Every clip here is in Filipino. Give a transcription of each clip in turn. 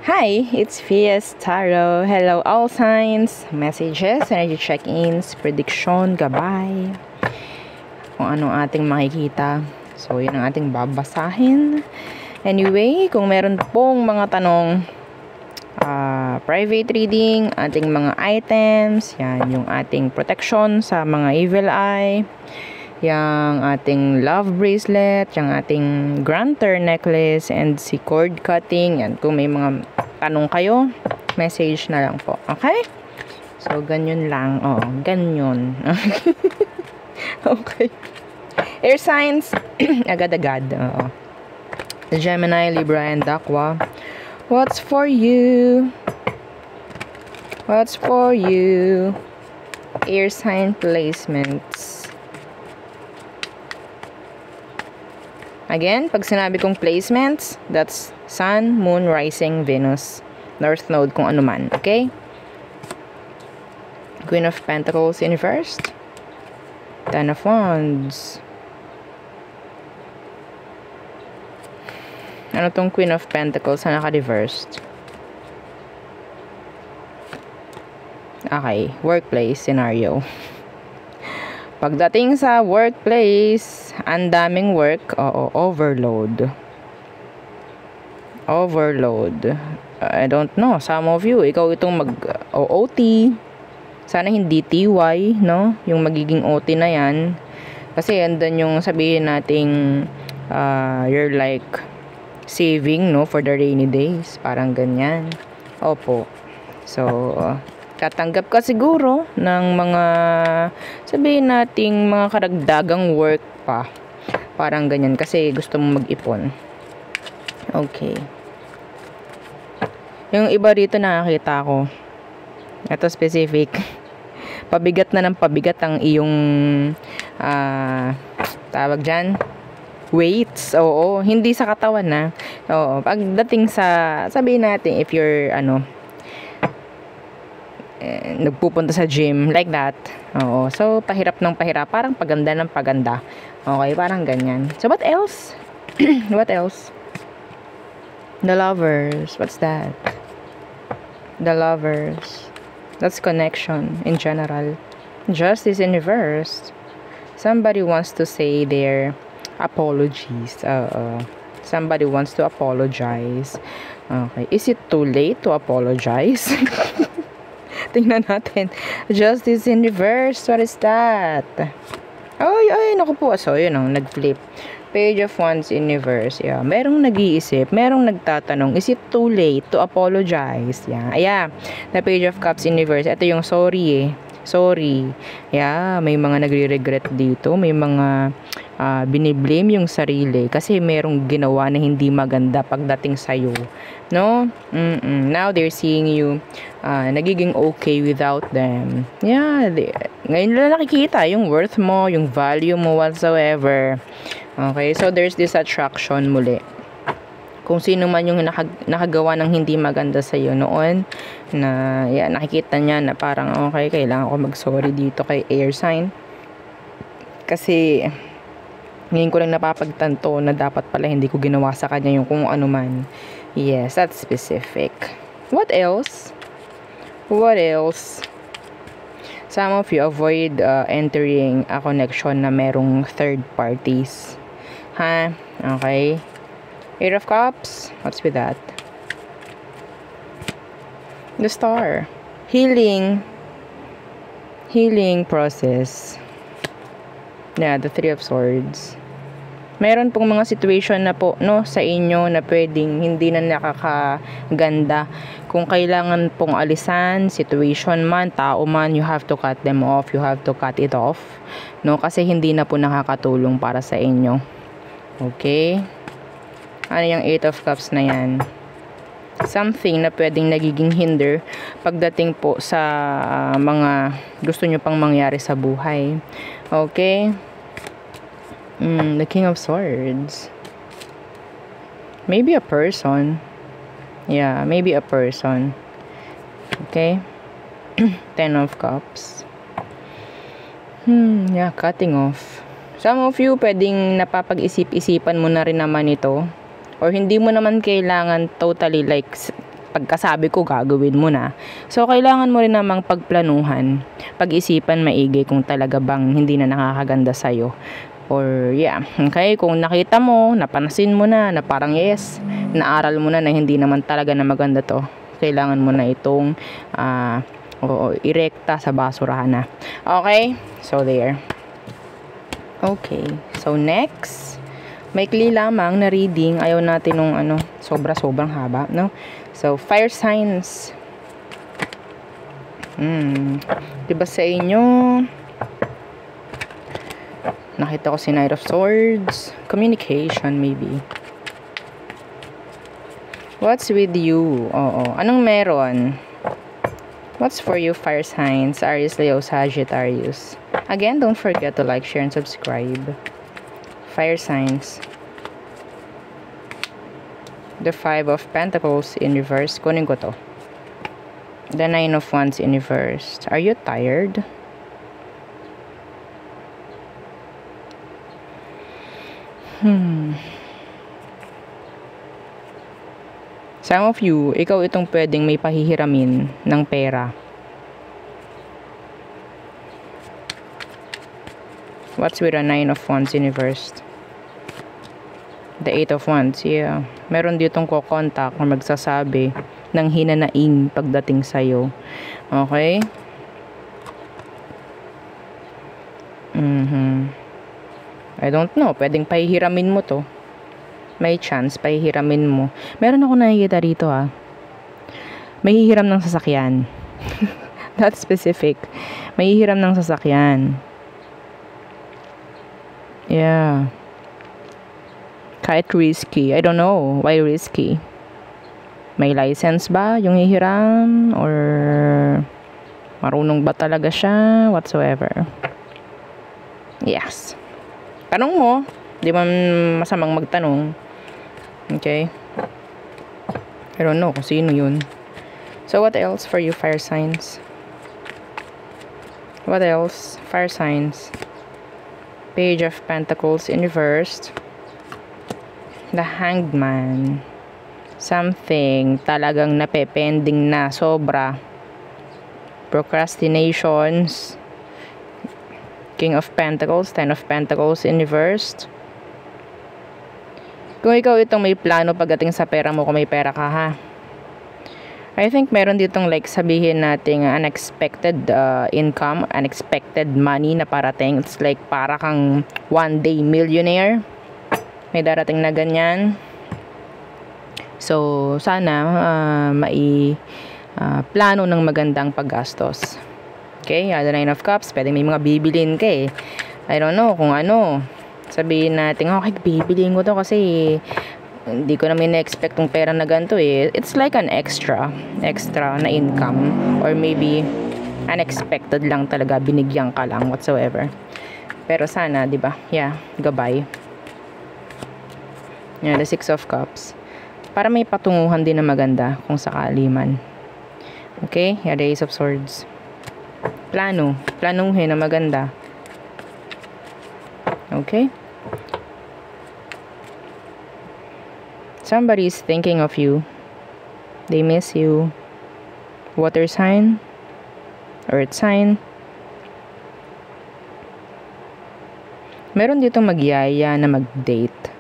Hi, it's Fias Tarot. Hello all signs, messages, energy check-ins, prediction, gabay. Kung anong ating makikita. So, yun ang ating babasahin. Anyway, kung meron pong mga tanong, private reading, ating mga items, yan, yung ating protection sa mga evil eye, yung ating love bracelet, yung ating granter necklace, and si cord cutting. Yan, kung may mga tanong kayo, message na lang po. Okay? So, ganyan lang. Oo, ganyan. Okay. Air signs, agad-agad. Oo. Gemini, Libra, and Aqua. What's for you? What's for you? Air sign placements. Again, pag sinabi kong placements, that's Sun, Moon, Rising, Venus, North Node, kung ano man. Okay? Queen of Pentacles in reversed. Ten of Wands. Ano tong Queen of Pentacles na naka-reversed? Okay, workplace scenario. Pagdating sa workplace, ang daming work, overload. Overload. I don't know, some of you, ikaw itong mag-OT. Sana hindi TY, no? Yung magiging OT na yan. Kasi andun yung sabihin nating you're like saving, no? For the rainy days. Parang ganyan. Opo. So, tatanggap ka siguro ng mga sabihin nating mga karagdagang work pa. Parang ganyan kasi gusto mong mag-ipon. Okay. Yung iba rito nakakita ko. Ito specific. Pabigat na ng pabigat ang iyong tawag dyan, weights. Oo, hindi sa katawan na. Oo, pagdating sa sabihin natin if you're nagpupunta sa gym, like that. Oo. So, pahirap ng pahirap. Parang paganda ng paganda. Okay, parang ganyan. So, what else? What else? The Lovers. What's that? The Lovers. That's connection in general. Justice in reverse. Somebody wants to say their apologies. Somebody wants to apologize. Okay. Is it too late to apologize? Tingnan natin. Justice in reverse. What is that? Ay, naku po. So, yun o, nag-flip. Page of Wands in reverse. Yeah. Merong nag-iisip. Merong nagtatanong, is it too late to apologize? Yeah. Ayan. The Page of Cups in reverse. Ito yung sorry Sorry. Yeah. May mga nagre-regret dito. May mga biniblame yung sarili kasi merong ginawa na hindi maganda pagdating sa'yo. No? Now they're seeing you nagiging okay without them. Yeah, ngayon lang nakikita yung worth mo, yung value mo whatsoever. Okay, so there's this attraction muli. Kung sino man yung nakagawa ng hindi maganda sa iyo noon, na nakikita niya na parang okay, kailangan ko mag-sorry dito kay air sign. Kasi ngayon ko lang napapagtanto na dapat pala hindi ko ginawa sa kanya yung kung ano man. Yes, that's specific. What else? What else? Some of you avoid entering a connection na merong third parties. Ha? Okay. Eight of Cups. What's with that? The Star. Healing. Healing process. Yeah, the Three of Swords. Meron pong mga situation na po, no, sa inyo na pwedeng hindi na nakakaganda. Kung kailangan pong alisan, situation man, tao man, you have to cut them off. You have to cut it off. No, kasi hindi na po nakakatulong para sa inyo. Okay? Ano yung Eight of Cups na yan? Something na pwedeng nagiging hinder pagdating po sa mga gusto nyo pang mangyari sa buhay. Okay? The King of Swords. Maybe a person. Yeah, maybe a person. Okay? Ten of Cups. Yeah, cutting off. Some of you, pwedeng napapag-isip-isipan mo na rin naman ito. Or hindi mo naman kailangan totally like pagkasabi ko, gagawin mo na. So, kailangan mo rin namang pagplanuhan, pag-isipan maigi kung talaga bang hindi na nakakaganda sa'yo. Or, yeah. Okay, kung nakita mo, napanasin mo na parang yes, naaral mo na hindi naman talaga na maganda to, kailangan mo na itong irekta sa basurahan na. Okay? So, there. Okay. So, next. Maikli lamang na reading. Ayaw natin nung sobrang haba, no? So, fire signs. Diba sa inyo? Nakita ko si Knight of Swords. Communication, maybe. What's with you? Oo. Anong meron? What's for you, fire signs? Aries, Leo, Sagittarius. Again, don't forget to like, share, and subscribe. Fire signs. The 5 of Pentacles in reverse. Kunin ko to. The 9 of Wands in reverse. Are you tired? Some of you, ikaw itong pwedeng may pahihiramin ng pera. What's with the 9 of Wands in reverse? The 8 of Wands, yeah. Meron ditong ko-contact or magsasabi ng hinanaing pagdating sa'yo. Okay? I don't know. Pwedeng pahihiramin mo to. May chance, pahihiramin mo. Meron ako nakikita rito, Mahihiram ng sasakyan. That's specific. Mahihiram ng sasakyan. Yeah. Kahit risky. I don't know. Why risky? May license ba yung hihiram? Or marunong ba talaga siya? Whatsoever. Yes. Tanong mo. Di man masamang magtanong. Okay? I don't know kung sino yun. So, what else for you, fire signs? What else? Fire signs. Page of Pentacles in reversed. The Hanged Man. Something talagang napepending na sobra. Procrastinations. King of Pentacles, 10 of Pentacles in reversed. Kung ikaw itong may plano pagdating sa pera mo, kung may pera ka, ha? I think meron ditong like sabihin nating unexpected income, unexpected money na parating. It's like para kang one day millionaire. May darating na ganyan. So, sana plano ng magandang paggastos. Okay, the 9 of Cups. Pwede may mga bibilin ka eh. I don't know kung ano. Sabihin natin, okay, bibilin ko to kasi hindi ko naman na-expect yung pera na ganito eh. It's like an extra na income. Or maybe, unexpected lang talaga. Binigyan ka lang, whatsoever. Pero sana, di ba? Yeah, gabay. Yeah, the 6 of Cups. Para may patunguhan din na maganda kung sakali man. Okay? Yeah, the Ace of Swords. Planuhin na maganda. Okay? Somebody is thinking of you. They miss you. Water sign. Earth sign. Meron ditong magyaya na mag-date.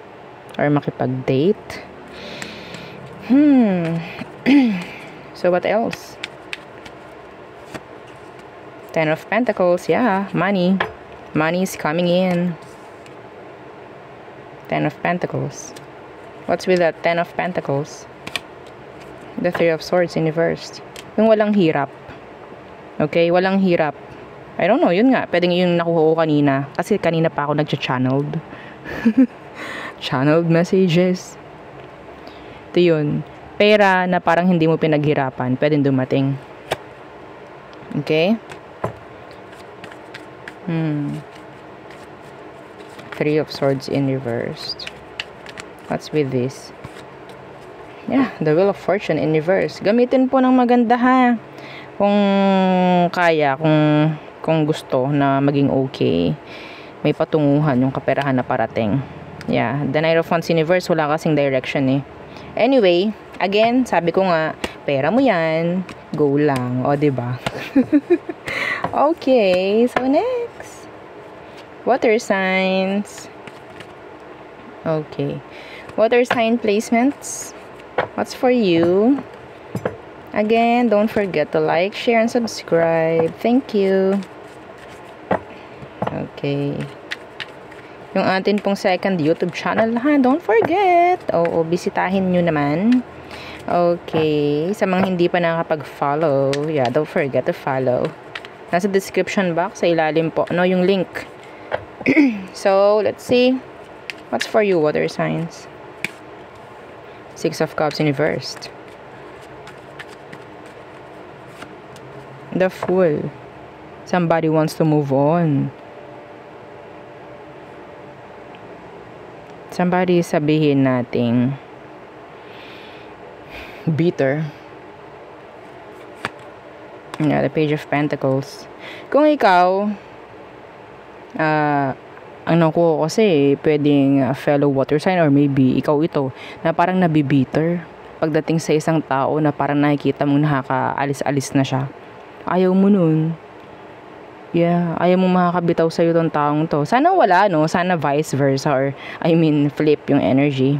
Or makipag-date. So what else? 10 of Pentacles, yeah, money. Money is coming in. 10 of Pentacles. What's with that 10 of Pentacles? The 3 of Swords in reversed. Yung walang hirap. Okay, walang hirap. I don't know, yun nga. Pwedeng yung nakuha ko kanina. Kasi kanina pa ako nag-channeled. Channeled messages. Ito yun. Pera na parang hindi mo pinaghirapan. Pwedeng dumating. Okay? 3 of Swords in reversed. What's with this? Yeah, the Wheel of Fortune in reverse. Gamitin po ng maganda ha. Kung kaya, kung gusto na maging okay. May patunguhan yung kaperahan na parating. Yeah, the Knight of Wands in reverse, wala kasing direction eh. Anyway, Again, sabi ko nga, pera mo yan, go lang. O, diba? Okay, so next. Water signs. Okay. Water sign placements. What's for you? Again, don't forget to like, share, and subscribe. Thank you. Okay. Yung atin pong second YouTube channel, ha? Don't forget. Oo, bisitahin nyo naman. Okay. Sa mga hindi pa nakapag-follow, yeah, don't forget to follow. Nasa description box, sa ilalim po, no, yung link. So, let's see. What's for you, water signs? Six of Cups reversed. The Fool. Somebody wants to move on. Somebody sabihin nating bitter. Yeah, the Page of Pentacles. Kung ikaw, ano ko kasi, pwedeng fellow water sign or maybe ikaw ito, na parang nabibitter pagdating sa isang tao na parang nakikita mong nakakaalis-alis na siya. Ayaw mo nun. Yeah, ayaw mo makakabitaw sa'yo tong taong to. Sana wala, no? Sana vice versa or, I mean, flip yung energy.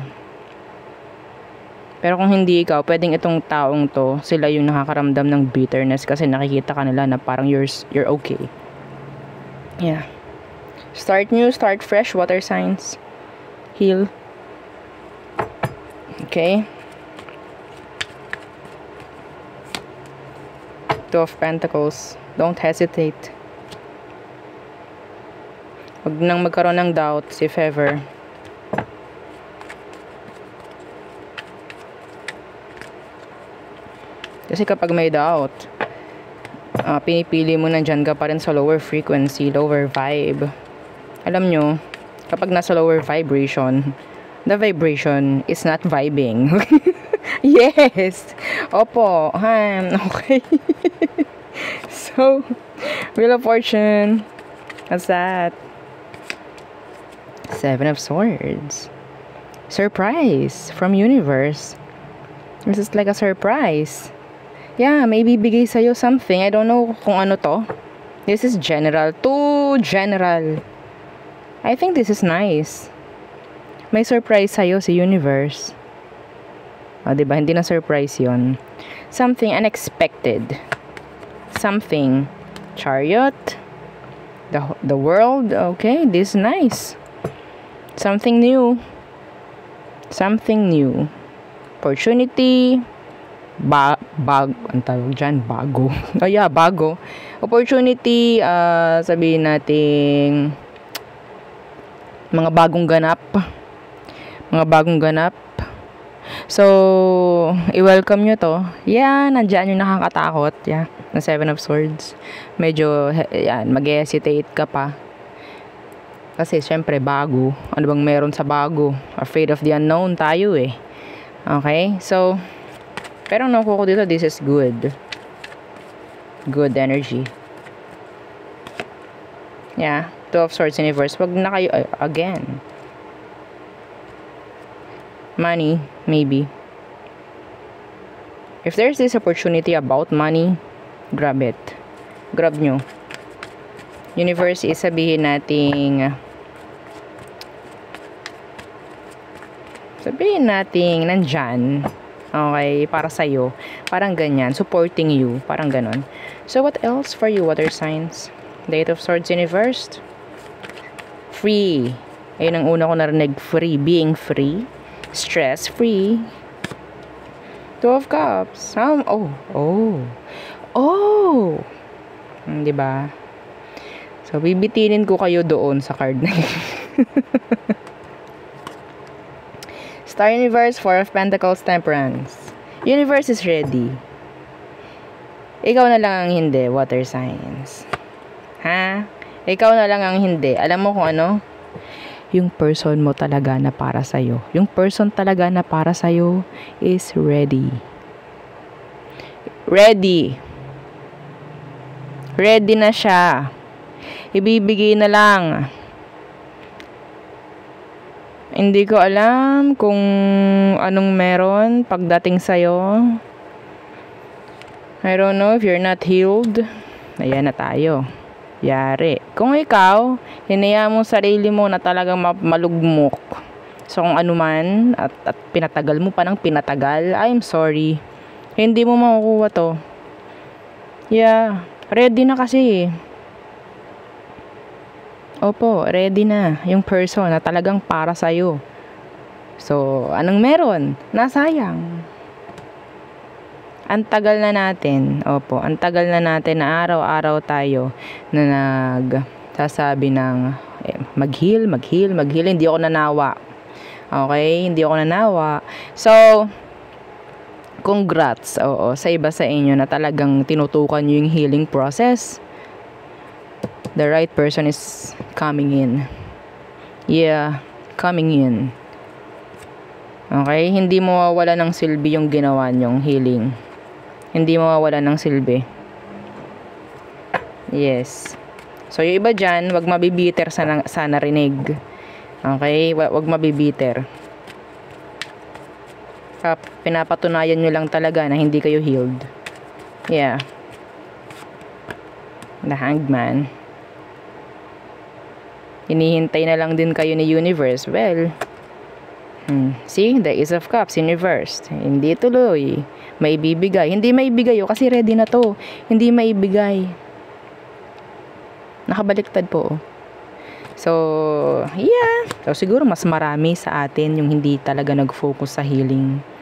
Pero kung hindi ikaw, pwedeng itong taong to, sila yung nakakaramdam ng bitterness kasi nakikita ka nila na parang you're okay. Yeah. Start new, start fresh, water signs. Heal. Okay. Two of Pentacles. Don't hesitate. Huwag nang magkaroon ng doubts if ever. Kasi kapag may doubt, pinipili mo nandyan ka pa rin sa lower frequency, lower vibe. Alam nyo, kapag nasa lower vibration, the vibration is not vibing. Yes! Opo. Okay. So, Wheel of Fortune. What's that? Seven of Swords. Surprise from universe. This is like a surprise. Yeah, maybe bigay sa'yo something. I don't know kung ano to. This is general. Too general. I think this is nice. May surprise sa'yo si universe. O, diba? Hindi na surprise yon. Something unexpected. Something. Chariot. The world. Okay, this is nice. Something new. Something new. Opportunity. Ang tawag dyan, bago. Oh yeah, bago. Opportunity, sabihin natin, mga bagong ganap. Mga bagong ganap. So, i-welcome nyo to. Yeah, nandyan yung nakakatakot. Yeah, na Seven of Swords. Medyo, yan, mag-hesitate ka pa. Kasi, syempre, bago. Ano bang meron sa bago? Afraid of the unknown tayo eh. Okay? So, pero nakuha ko dito, this is good. Good energy. Yeah. Two of Swords universe. Wag na kayo, again. Money, maybe. If there's this opportunity about money, grab it. Grab nyo. Universe is sabihin nating nandyan. Okay, para sa'yo. Parang ganyan. Supporting you. Parang ganon. So, what else for you, water signs? The Eight of Swords universe. Free. Ayun ang una ko narinig. Free. Being free. Stress-free. Two of Cups. Diba? So, bibitinin ko kayo doon sa card na yun. Star Universe, Four of Pentacles, Temperance. Universe is ready. Ikaw na lang ang hindi, water signs. Ha? Ikaw na lang ang hindi. Alam mo kung ano? Yung person mo talaga na para sa'yo. Yung person talaga na para sa'yo is ready. Ready. Ready na siya. Ibibigay na lang. Hindi ko alam kung anong meron pagdating sa'yo. I don't know if you're not healed. Ayan na tayo. Yari. Kung ikaw, hinaya mo sarili mo na talagang malugmok. So kung ano man, at pinatagal mo pa ng pinatagal, I'm sorry. Hindi mo makukuha to. Yeah. Ready na kasi. Opo, ready na yung person na talagang para sa'yo. So, anong meron? Nasayang. Ang tagal na natin, opo, ang tagal na natin na araw-araw tayo na nagsasabi ng mag-heal. Hindi ako nanawa. Okay? Hindi ako nanawa. So, congrats, sa iba sa inyo na talagang tinutukan nyo yung healing process. The right person is coming in. Yeah, coming in. Okay? Hindi mo mawawala ng silbi yung ginawa nyong healing. Hindi mo mawawala ng silbi. Yes. So, yung iba dyan, wag mabibiter sa narinig. Okay? Wag mabibiter. Pinapatunayan nyo lang talaga na hindi kayo healed. Yeah. The Hangman. Hinihintay na lang din kayo ni Universe. Well, see, the Ace of Cups in reversed. Hindi tuloy. May bibigay. Hindi maibigay kasi ready na to. Hindi maibigay. Nakabaliktad po. So, yeah. So, siguro mas marami sa atin yung hindi talaga nag-focus sa healing.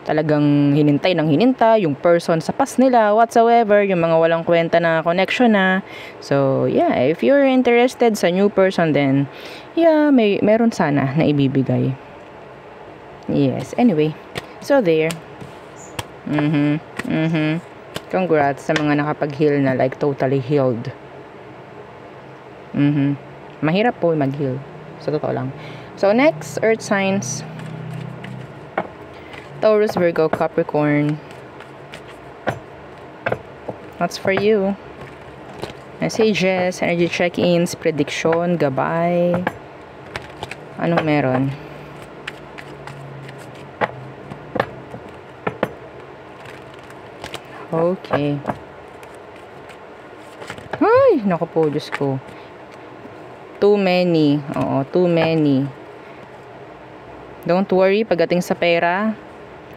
Talagang hinintay yung person sa past nila, whatsoever, yung mga walang kwenta na connection na. So, yeah, if you're interested sa new person, then, yeah, meron sana na ibibigay. Yes, anyway. So, there. Congrats sa mga nakapag-heal na, like, totally healed. Mahirap po mag-heal. Sa totoo lang. So, next, Earth signs. Taurus, Virgo, Capricorn. That's for you. Messages, energy check-ins, prediction, gabay. Anong meron? Okay. Ay, naku po, Diyos ko. Too many. Oo, too many. Don't worry, pagdating sa pera,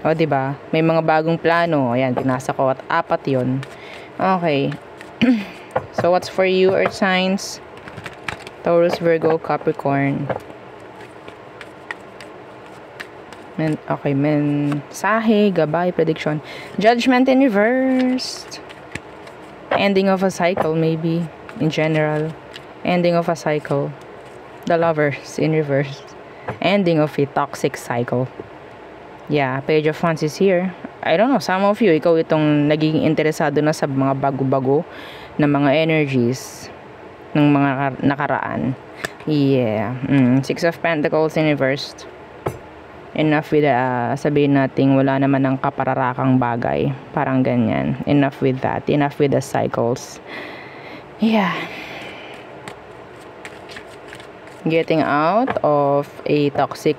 o, diba? May mga bagong plano. Ayan, pinasa ko at 4 yun. Okay. So, what's for you, Earth signs? Taurus, Virgo, Capricorn. Okay, mensahe, gabay, prediction. Judgment in reversed. Ending of a cycle, maybe. In general. Ending of a cycle. The Lovers in reverse. Ending of a toxic cycle. Yeah, Page of Wands is here. I don't know, some of you, ikaw itong naging interesado na sa mga bago-bago na mga energies ng mga nakaraan. Yeah. Six of Pentacles in reversed. Enough with, sabihin natin, wala naman ng kapararakang bagay. Parang ganyan. Enough with that. Enough with the cycles. Yeah. Getting out of a toxic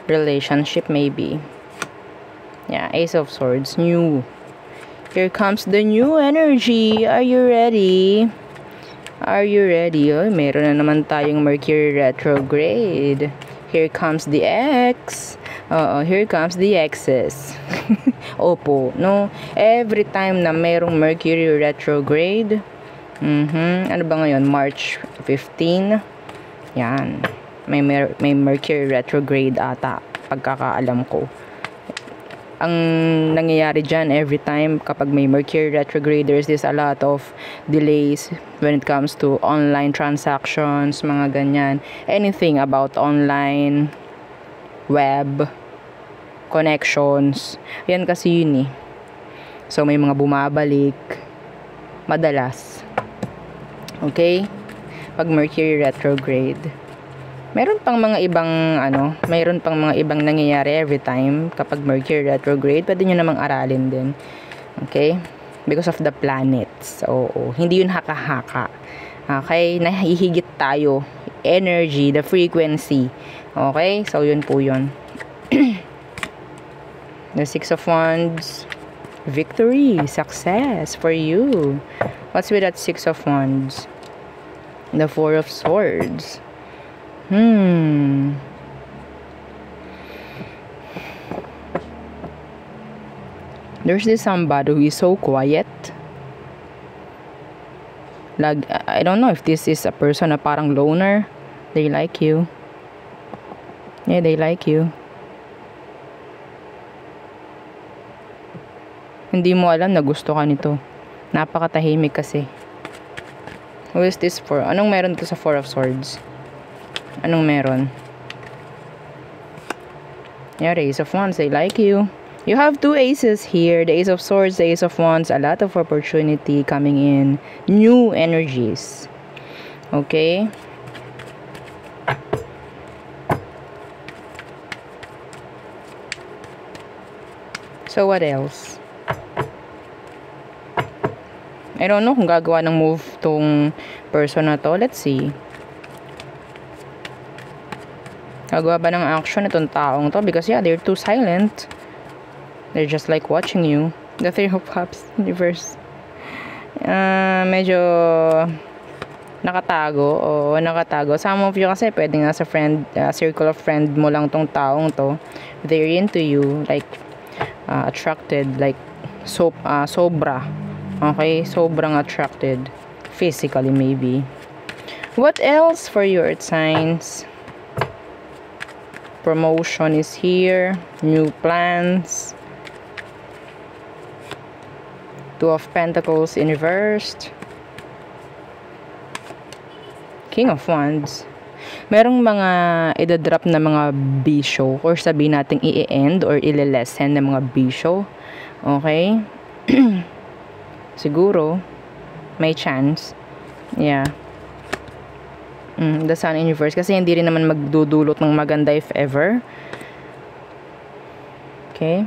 relationship, maybe. Yeah, Ace of Swords, new. Here comes the new energy. Are you ready? Are you ready? Oh, meron na naman tayong Mercury retrograde. Here comes the X. Here comes the X's. Opo, no? Every time na merong Mercury retrograde, ano ba ngayon? March 15. Yan. May Mercury retrograde ata, pagkakaalam ko. Ang nangyayari dyan every time kapag may Mercury retrograde, there's a lot of delays when it comes to online transactions, mga ganyan. Anything about online, web, connections. Yan kasi yun eh. So may mga bumabalik. Madalas. Okay? Pag Mercury retrograde. Meron pang mga ibang nangyayari every time kapag Mercury retrograde. Pwede nyo namang aralin din. Okay? Because of the planets. Oo. Hindi yun haka-haka. Okay? Nahihigit tayo. Energy, the frequency. Okay? So, yun po yun. The Six of Wands. Victory. Success for you. What's with that Six of Wands? The Four of Swords. There's this somebody who is so quiet. Like, I don't know if this is a person na parang loner. They like you. Yeah, they like you. Hindi mo alam na gusto ka nito. Napakatahimik kasi. Who is this for? Anong meron dito sa Four of Swords? Anong meron? Yeah, the Ace of Wands. They like you. You have two aces here. The Ace of Swords, the Ace of Wands. A lot of opportunity coming in. New energies. Okay? So, what else? I don't know kung gagawa ng move tong person na to. Let's see. Gagawa ba ng action itong taong to? Because yeah, they're too silent. They're just like watching you. The Three of Cups reverse. Medyo nakatago. O nakatago. Some of you kasi pwedeng nasa friend, circle of friend mo lang tong taong to. They're into you. Like, attracted. Like, sobra. Okay? Sobrang attracted. Physically, maybe. What else for your Earth signs? Promotion is here. New plans. Two of Pentacles in reversed. King of Wands. Merong mga idadrop na mga bisyo or sabihin natin i-end or i-lessen na mga bisyo. Okay? Siguro may chance. Yeah. The Sun in reverse. Kasi hindi rin naman magdudulot ng maganda if ever. Okay?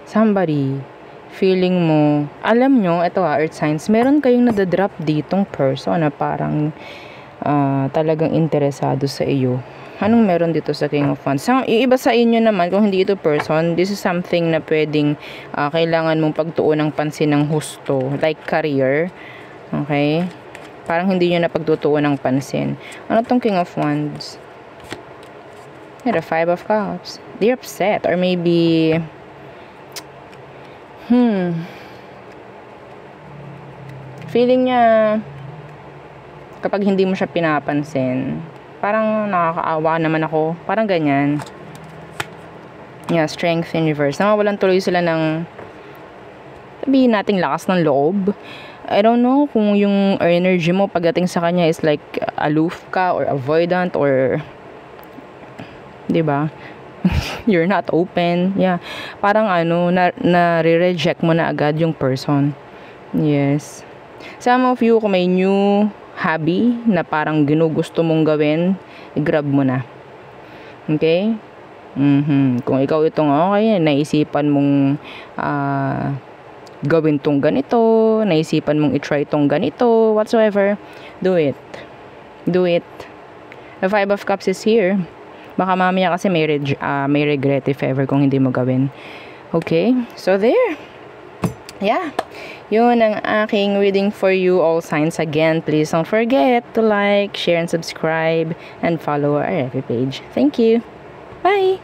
Somebody feeling mo, alam nyo, ito Earth signs, meron kayong nadadrop ditong person na parang talagang interesado sa iyo. Anong meron dito sa King of Wands? Yung iba sa inyo naman, kung hindi ito person, this is something na pwedeng kailangan mong pagtuon ng pansin ng husto. Like career. Okay? Parang hindi nyo na pagtutuon ng pansin. Ano tong King of Wands? Yeah, the Five of Cups. They're upset. Or maybe feeling niya kapag hindi mo siya pinapansin, parang nakakaawa naman ako, parang ganyan. Yeah, Strength in reverse. Nawawalan tuloy sila ng, sabihin nating lakas ng loob. I don't know kung yung energy mo pagdating sa kanya is like aloof ka or avoidant or 'di ba? You're not open. Yeah. Parang na-reject mo na agad yung person. Yes. Some of you, kung may new hobby na parang ginugusto mong gawin, i-grab mo na. Okay? Kung ikaw itong okay, naisipan mong gawin tong ganito, naisipan mong i-try tong ganito, whatsoever, do it. Do it. The Five of Cups is here. Baka mamaya kasi may regret if ever kung hindi mo gawin. Okay? So, there. Yeah. Yun ang aking reading for you, all signs. Again, please don't forget to like, share, and subscribe, and follow our FB page. Thank you. Bye!